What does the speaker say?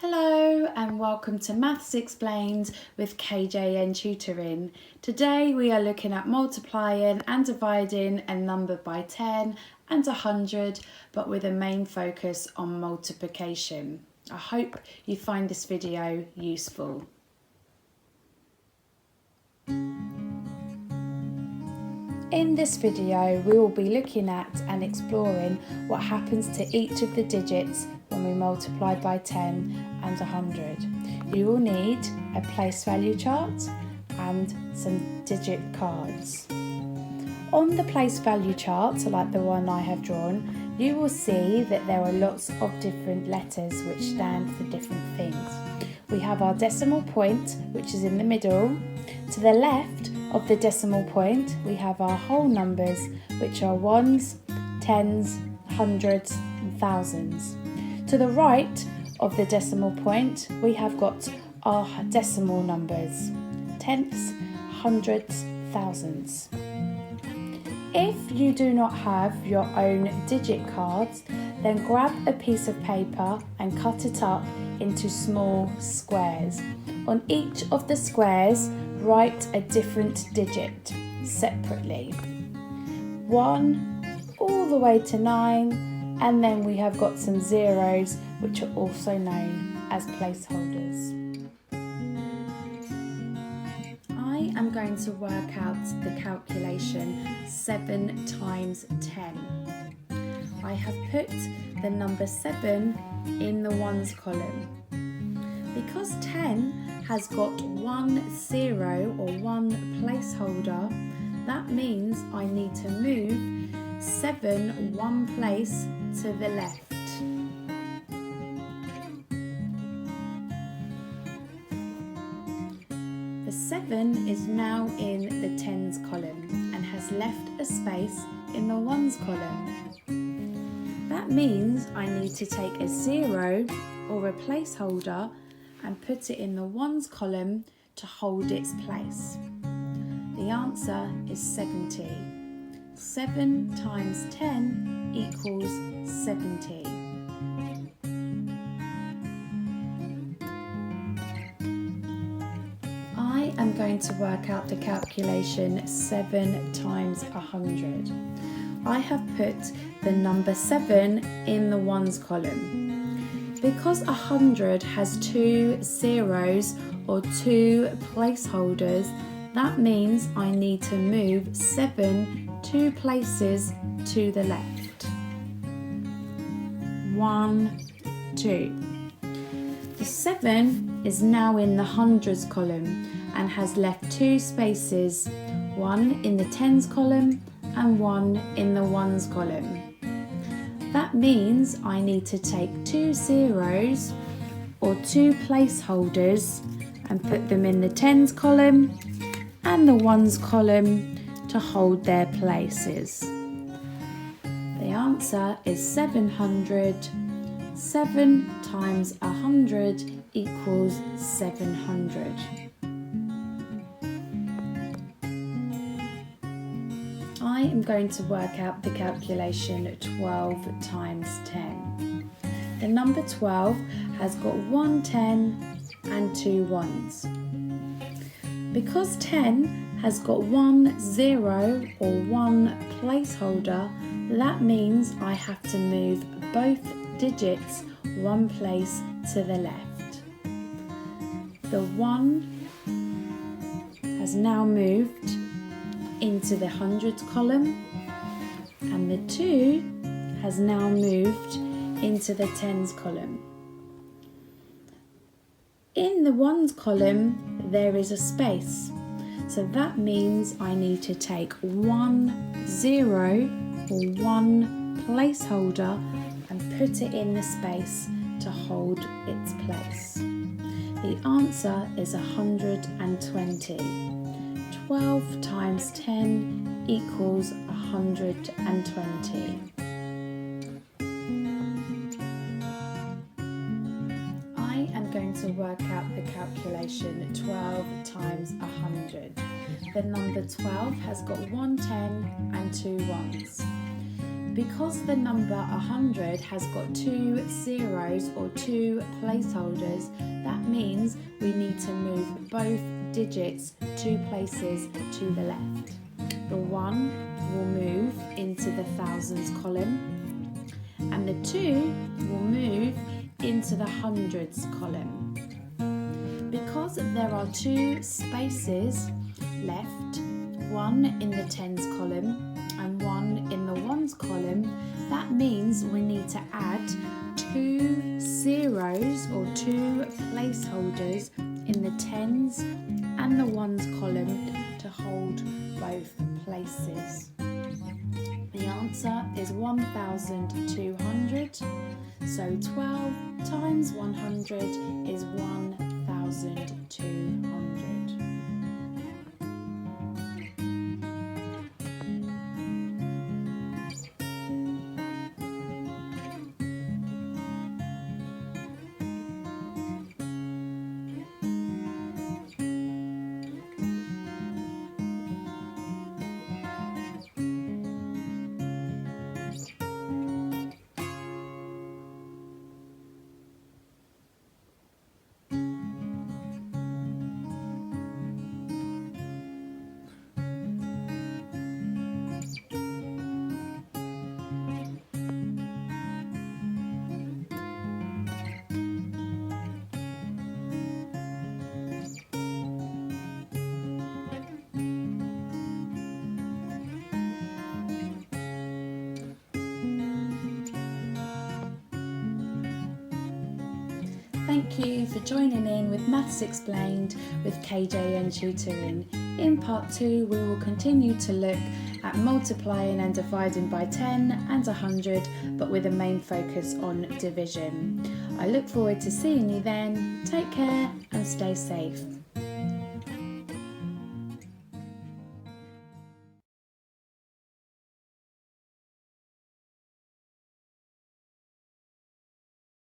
Hello and welcome to Maths Explained with KJN Tutoring. Today we are looking at multiplying and dividing a number by 10 and 100, but with a main focus on multiplication. I hope you find this video useful. In this video we will be looking at and exploring what happens to each of the digits when we multiply by 10 and 100. You will need a place value chart and some digit cards. On the place value chart, like the one I have drawn, you will see that there are lots of different letters which stand for different things. We have our decimal point, which is in the middle. To the left of the decimal point, we have our whole numbers, which are ones, tens, hundreds, and thousands. To the right of the decimal point, we have got our decimal numbers, tenths, hundreds, thousands. If you do not have your own digit cards, then grab a piece of paper and cut it up into small squares. On each of the squares, write a different digit separately. 1 all the way to 9, and then we have got some zeros, which are also known as placeholders. I am going to work out the calculation 7 times 10. I have put the number 7 in the ones column. Because 10 has got 1 0 or 1 placeholder, that means I need to move 7 one place to the left. The 7 is now in the tens column and has left a space in the ones column. That means I need to take a 0 or a placeholder and put it in the ones column to hold its place. The answer is 70. 7 times 10 equals 70. I am going to work out the calculation 7 times 100. I have put the number 7 in the ones column. Because 100 has 2 zeros or 2 placeholders, that means I need to move 7 2 places to the left. 1, 2. The 7 is now in the hundreds column and has left 2 spaces, 1 in the tens column and 1 in the ones column. That means I need to take 2 zeros or 2 placeholders and put them in the tens column and the ones column to hold their places. The answer is 700. 7 times 100 equals 700. I am going to work out the calculation 12 times 10. The number 12 has got 1 10 and 2 ones. Because 10 has got 1 0 or 1 placeholder, that means I have to move both digits one place to the left. The 1 has now moved into the hundreds column and the 2 has now moved into the tens column. In the ones column there is a space, so that means I need to take 1 0 or 1 placeholder and put it in the space to hold its place. The answer is 120. 12 times 10 equals 120. I am going to work out the calculation 12 times 100. The number 12 has got 1 10 and 2 ones. Because the number 100 has got 2 zeros or 2 placeholders, that means we need to move both digits 2 places to the left. The 1 will move into the thousands column, and the 2 will move into the hundreds column. Because there are 2 spaces left, one in the tens column and one in the ones column, that means we need to add 2 zeros or 2 placeholders in the tens and the ones column to hold both places. The answer is 1,200, so 12 times 100 is 1,200. Thank you for joining in with Maths Explained with KJ and Tutoring. In part 2, we will continue to look at multiplying and dividing by 10 and 100, but with a main focus on division. I look forward to seeing you then. Take care and stay safe.